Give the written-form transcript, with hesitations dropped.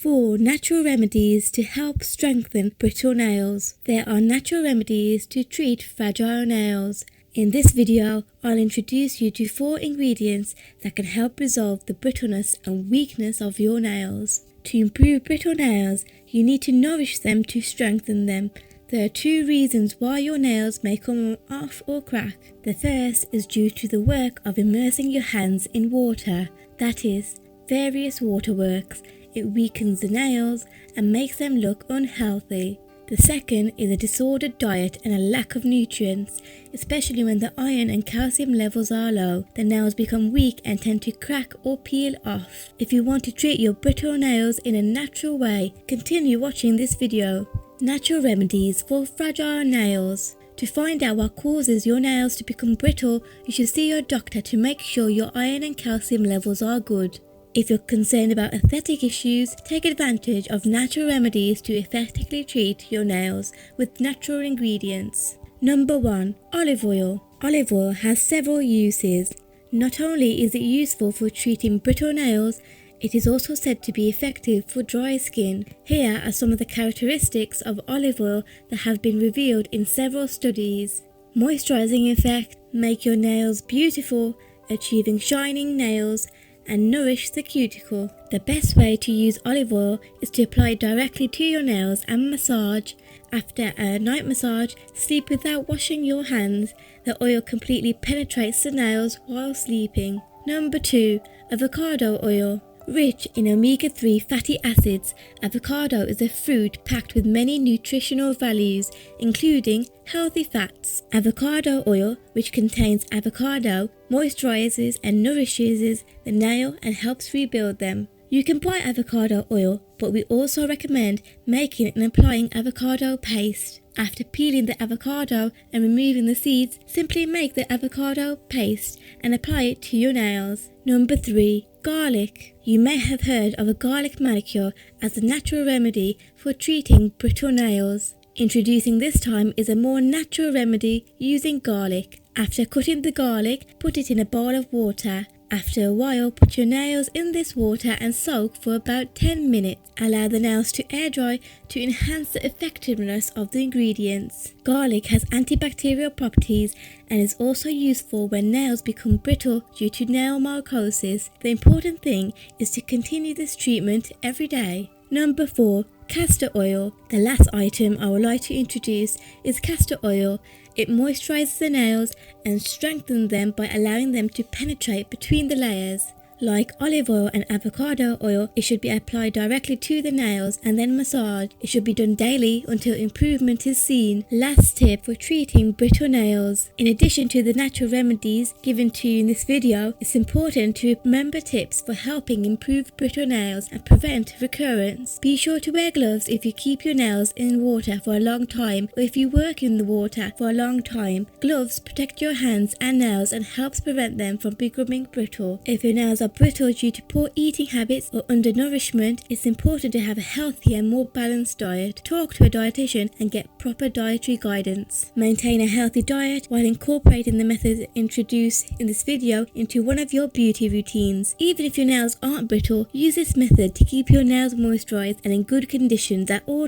4 natural remedies to help strengthen brittle nails. There are natural remedies to treat fragile nails. In this video, I'll introduce you to 4 ingredients that can help resolve the brittleness and weakness of your nails. To improve brittle nails, you need to nourish them to strengthen them. There are 2 reasons why your nails may come off or crack. The first is due to the work of immersing your hands in water, that is, various waterworks. It weakens the nails and makes them look unhealthy. The second is a disordered diet and a lack of nutrients, especially when the iron and calcium levels are low. The nails become weak and tend to crack or peel off. If you want to treat your brittle nails in a natural way, continue watching this video. Natural remedies for fragile nails. To find out what causes your nails to become brittle, you should see your doctor to make sure your iron and calcium levels are good. If you're concerned about aesthetic issues, take advantage of natural remedies to effectively treat your nails with natural ingredients. Number 1. Olive oil. Olive oil has several uses. Not only is it useful for treating brittle nails, it is also said to be effective for dry skin. Here are some of the characteristics of olive oil that have been revealed in several studies. Moisturizing effect, make your nails beautiful, achieving shining nails, and nourish the cuticle. The best way to use olive oil is to apply it directly to your nails and massage. After a night massage, sleep without washing your hands. The oil completely penetrates the nails while sleeping. Number 2. Avocado oil. Rich in omega-3 fatty acids, avocado is a fruit packed with many nutritional values, including healthy fats. Avocado oil, which contains avocado, moisturizes and nourishes the nail and helps rebuild them. You can buy avocado oil, but we also recommend making and applying avocado paste. After peeling the avocado and removing the seeds, simply make the avocado paste and apply it to your nails. Number 3. Garlic. You may have heard of a garlic manicure as a natural remedy for treating brittle nails. Introducing this time is a more natural remedy using garlic. After cutting the garlic, put it in a bowl of water. After a while, put your nails in this water and soak for about 10 minutes. Allow the nails to air dry to enhance the effectiveness of the ingredients. Garlic has antibacterial properties and is also useful when nails become brittle due to nail mycosis. The important thing is to continue this treatment every day. Number 4. Castor oil. The last item I would like to introduce is castor oil. It moisturizes the nails and strengthens them by allowing them to penetrate between the layers. Like olive oil and avocado oil, it should be applied directly to the nails and then massaged. It should be done daily until improvement is seen. Last tip for treating brittle nails. In addition to the natural remedies given to you in this video, it's important to remember tips for helping improve brittle nails and prevent recurrence. Be sure to wear gloves if you keep your nails in water for a long time or if you work in the water for a long time. Gloves protect your hands and nails and helps prevent them from becoming brittle. If your nails are brittle due to poor eating habits or undernourishment, it's important to have a healthy and more balanced diet. Talk to a dietitian and get proper dietary guidance. Maintain a healthy diet while incorporating the methods introduced in this video into one of your beauty routines. Even if your nails aren't brittle, use this method to keep your nails moisturized and in good conditions at all